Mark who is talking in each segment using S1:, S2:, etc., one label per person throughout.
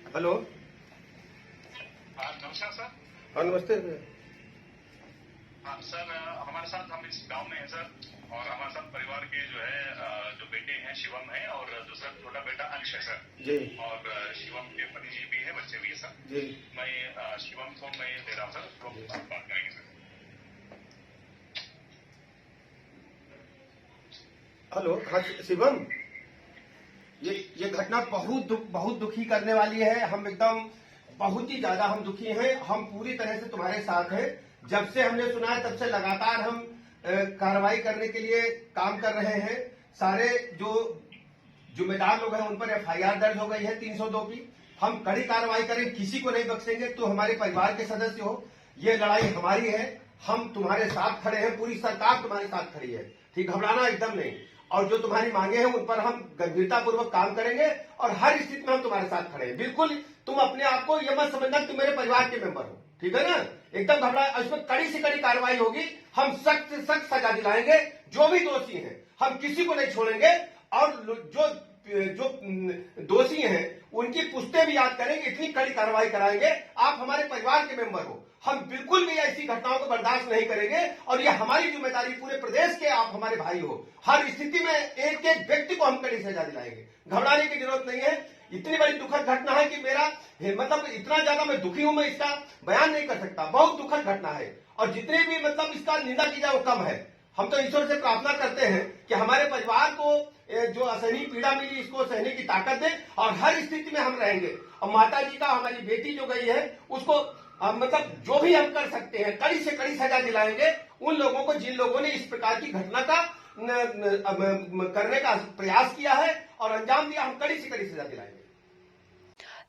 S1: Hello.
S2: नमस्कार sir.
S1: हाँ नमस्ते।
S2: हाँ सर, हमारे साथ हम इस गांव में हैं सर, और हमारे साथ परिवार के जो है जो बेटे हैं शिवम है, और दूसरा छोटा बेटा अंश है सर
S1: जी।
S2: और शिवम के पति जी भी है, बच्चे भी है सर
S1: जी।
S2: मैं शिवम को मैं दे रहा हूँ सर, तो बात करेंगे सर।
S1: हेलो। हाँ शिवम, ये घटना बहुत दुखी करने वाली है। हम एकदम बहुत ही ज्यादा हम दुखी हैं। हम पूरी तरह से तुम्हारे साथ हैं। जब से हमने सुना है तब से लगातार हम कार्रवाई करने के लिए काम कर रहे हैं। सारे जो जिम्मेदार लोग हैं उन पर एफआईआर दर्ज हो गई है 302 की। हम कड़ी कार्रवाई करें, किसी को नहीं बख्शेंगे। तो हमारे परिवार के सदस्य हो, ये लड़ाई हमारी है। हम तुम्हारे साथ खड़े हैं, पूरी सरकार तुम्हारे साथ खड़ी है। ठीक, घबराना एकदम नहीं। और जो तुम्हारी मांगे हैं उन पर हम गंभीरता पूर्वक काम करेंगे और हर स्थिति में हम तुम्हारे साथ खड़े हैं। बिल्कुल तुम अपने आप को ये मत समझना तुम मेरे परिवार के मेंबर हो, ठीक है ना। एकदम घबरा, इसमें कड़ी से कड़ी कार्रवाई होगी। हम सख्त से सख्त सजा दिलाएंगे। जो भी दोषी हैं हम किसी को नहीं छोड़ेंगे, और जो दोषी हैं उनकी पुश्ते भी याद करेंगे। इतनी कड़ी कार्रवाई कराएंगे। आप हमारे परिवार के मेंबर हो, हम बिल्कुल भी ऐसी घटनाओं को बर्दाश्त नहीं करेंगे। और ये हमारी जिम्मेदारी, पूरे प्रदेश के आप हमारे भाई हो। हर स्थिति में एक एक व्यक्ति को हम कड़ी सजा दिलाएंगे। घबराने की जरूरत नहीं है। इतनी बड़ी दुखद घटना है कि मेरा मतलब इतना ज्यादा मैं दुखी हूं, मैं इसका बयान नहीं कर सकता। बहुत दुखद घटना है, और जितने भी मतलब इसका निंदा की जाए वो कम है। हम तो ईश्वर से प्रार्थना करते हैं कि हमारे परिवार को जो असहनीय पीड़ा मिली इसको सहने की ताकत दे, और हर स्थिति में हम रहेंगे। और माता जी का, हमारी बेटी जो गई है उसको मतलब जो भी हम कर सकते हैं कड़ी से कड़ी सजा दिलाएंगे उन लोगों को जिन लोगों ने इस प्रकार की घटना का करने का प्रयास किया है और अंजाम दिया। हम कड़ी से कड़ी सजा दिलाएंगे।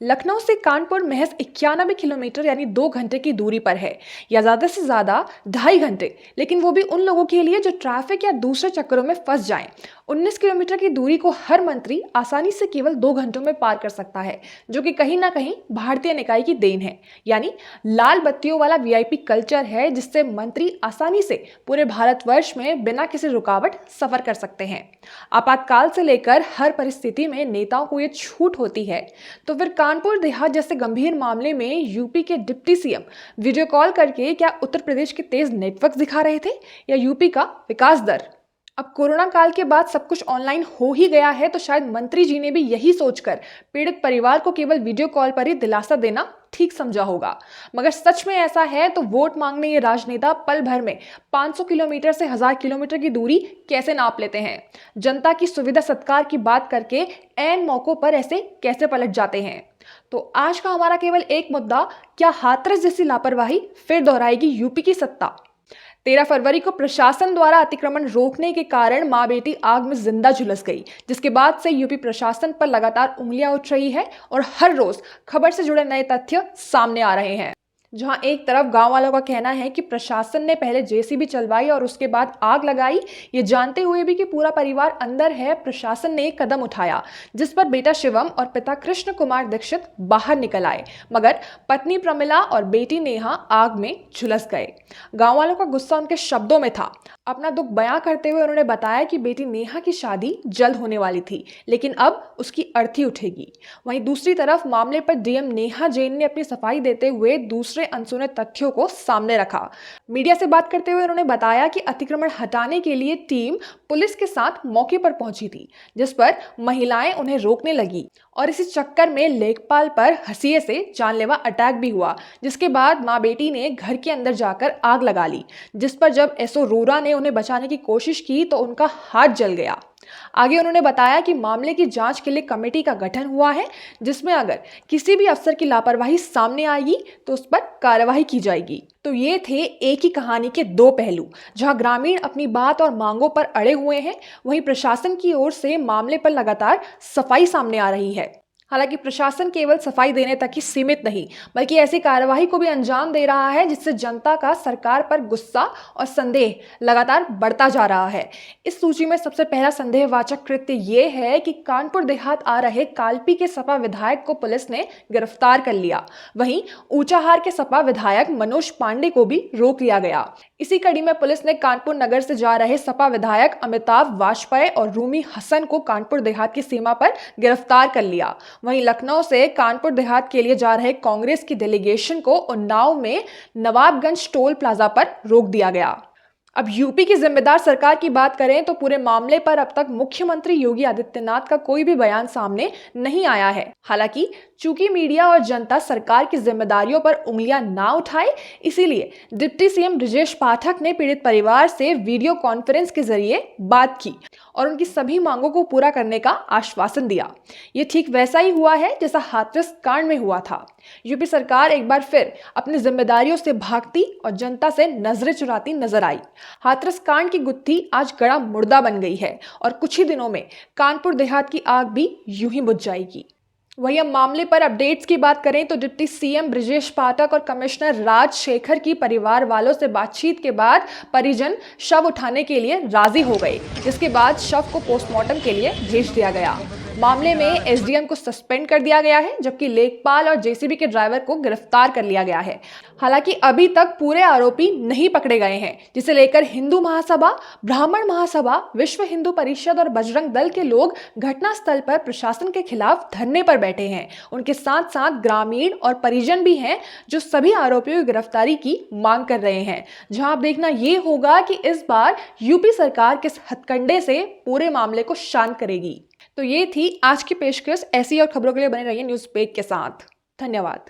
S3: लखनऊ से कानपुर महज 91 किलोमीटर यानी 2 घंटे की दूरी पर है, या ज़्यादा से ज़्यादा 2.5 घंटे, लेकिन वो भी उन लोगों के लिए जो ट्रैफिक या दूसरे चक्करों में फंस जाएं। 19 किलोमीटर की दूरी को हर मंत्री आसानी से केवल 2 घंटों में पार कर सकता है, जो कि कहीं ना कहीं भारतीय निकाय की देन है। यानी लाल बत्तियों वाला वीआईपी कल्चर है, जिससे मंत्री आसानी से पूरे भारतवर्ष में बिना किसी रुकावट सफर कर सकते हैं। आपातकाल से लेकर हर परिस्थिति में नेताओं को ये छूट होती है। तो फिर कानपुर देहात जैसे गंभीर मामले में यूपी के डिप्टी सीएम वीडियो कॉल करके क्या उत्तर प्रदेश के तेज नेटवर्क दिखा रहे थे, या यूपी का विकास दर? अब कोरोना काल के बाद सब कुछ ऑनलाइन हो ही गया है, तो शायद मंत्री जी ने भी यही सोचकर पीड़ित परिवार को केवल वीडियो कॉल पर ही दिलासा देना ठीक समझा होगा। मगर सच में ऐसा है तो वोट मांगने ये राजनेता पल भर में 500 किलोमीटर से 1000 किलोमीटर की दूरी कैसे नाप लेते हैं? जनता की सुविधा सत्कार की बात करके ऐन मौकों पर ऐसे कैसे पलट जाते हैं? तो आज का हमारा केवल एक मुद्दा, क्या हाथरस जैसी लापरवाही फिर दोहराएगी यूपी की सत्ता? 13 फरवरी को प्रशासन द्वारा अतिक्रमण रोकने के कारण मां बेटी आग में जिंदा झुलस गई, जिसके बाद से यूपी प्रशासन पर लगातार उंगलियां उठ रही है और हर रोज खबर से जुड़े नए तथ्य सामने आ रहे हैं। जहां एक तरफ गांव वालों का कहना है कि प्रशासन ने पहले जेसीबी चलवाई और उसके बाद आग लगाई, ये जानते हुए भी कि पूरा परिवार अंदर है, प्रशासन ने एक कदम उठाया, जिस पर बेटा शिवम और पिता कृष्ण कुमार दीक्षित बाहर निकल आए, मगर पत्नी प्रमिला और बेटी नेहा आग में झुलस गए। गांव वालों का गुस्सा उनके शब्दों में था। अपना दुख बयां करते हुए उन्होंने बताया कि बेटी नेहा की शादी जल्द होने वाली थी, लेकिन अब उसकी अर्थी उठेगी। वहीं दूसरी तरफ मामले पर डीएम नेहा जैन ने अपनी सफाई देते हुए दूसरे अनसुने तथ्यों को सामने रखा। मीडिया से बात करते हुए उन्होंने बताया कि अतिक्रमण हटाने के लिए टीम पुलिस के साथ मौके पर पहुंची थी, जिस पर महिलाएं उन्हें रोकने लगी, और इसी चक्कर में लेखपाल पर हंसिए से जानलेवा अटैक भी हुआ, जिसके बाद मां बेटी ने घर के अंदर जाकर आग लगा ली, जिस पर जब एसओ रोरा ने उन्हें बचाने की कोशिश की तो उनका हाथ जल गया। आगे उन्होंने बताया कि मामले की जांच के लिए कमेटी का गठन हुआ है, जिसमें अगर किसी भी अफसर की लापरवाही सामने आएगी तो उस पर कार्रवाई की जाएगी। तो ये थे एक ही कहानी के दो पहलू। जहां ग्रामीण अपनी बात और मांगों पर अड़े हुए हैं, वहीं प्रशासन की ओर से मामले पर लगातार सफाई सामने आ रही है। हालांकि प्रशासन केवल सफाई देने तक ही सीमित नहीं, बल्कि ऐसी कार्रवाई को भी अंजाम दे रहा है जिससे जनता का सरकार पर गुस्सा और संदेह लगातार बढ़ता जा रहा है। इस सूची में सबसे पहला संदेहवाचक कृत्य ये है कि कानपुर देहात आ रहे कालपी के सपा विधायक को पुलिस ने गिरफ्तार कर लिया। वहीं ऊंचाहार के सपा विधायक मनोज पांडे को भी रोक लिया गया। इसी कड़ी में पुलिस ने कानपुर नगर से जा रहे सपा विधायक अमिताभ वाजपेयी और रूमी हसन को कानपुर देहात की सीमा पर गिरफ्तार कर लिया। वहीं लखनऊ से कानपुर देहात के लिए जा रहे कांग्रेस की डेलीगेशन को उन्नाव में नवाबगंज टोल प्लाजा पर रोक दिया गया। अब यूपी की जिम्मेदार सरकार की बात करें तो पूरे मामले पर अब तक मुख्यमंत्री योगी आदित्यनाथ का कोई भी बयान सामने नहीं आया है। हालांकि चूंकि मीडिया और जनता सरकार की जिम्मेदारियों पर उंगलियां ना उठाए, इसीलिए डिप्टी सीएम ब्रजेश पाठक ने पीड़ित परिवार से वीडियो कॉन्फ्रेंस के जरिए बात की और उनकी सभी मांगों को पूरा करने का आश्वासन दिया। ये ठीक वैसा ही हुआ है जैसा हाथरस कांड में हुआ था। यूपी सरकार एक बार फिर अपनी जिम्मेदारियों से भागती और जनता से नजरें चुराती नजर आई। हाथरस कांड की गुत्थी आज गड़ा मुर्दा बन गई है और कुछ ही दिनों में कानपुर देहात की आग भी यूं ही बुझ जाएगी। वहीं अब मामले पर अपडेट्स की बात करें तो डिप्टी सीएम ब्रजेश पाठक और कमिश्नर राजशेखर की परिवार वालों से बातचीत के बाद परिजन शव उठाने के लिए राजी हो गए, जिसके बाद शव को पोस्टमार्टम के लिए भेज दिया गया। मामले में एसडीएम को सस्पेंड कर दिया गया है, जबकि लेखपाल और जेसीबी के ड्राइवर को गिरफ्तार कर लिया गया है। हालांकि अभी तक पूरे आरोपी नहीं पकड़े गए हैं, जिसे लेकर हिंदू महासभा, ब्राह्मण महासभा, विश्व हिंदू परिषद और बजरंग दल के लोग घटनास्थल पर प्रशासन के खिलाफ धरने पर बैठे हैं। उनके साथ साथ ग्रामीण और परिजन भी हैं जो सभी आरोपियों की गिरफ्तारी की मांग कर रहे हैं। जहां अब देखना यह होगा कि इस बार यूपी सरकार किस हथकंडे से पूरे मामले को शांत करेगी। तो ये थी आज की पेशकश। ऐसी और खबरों के लिए बने रहिए न्यूज़ पेज के साथ। धन्यवाद।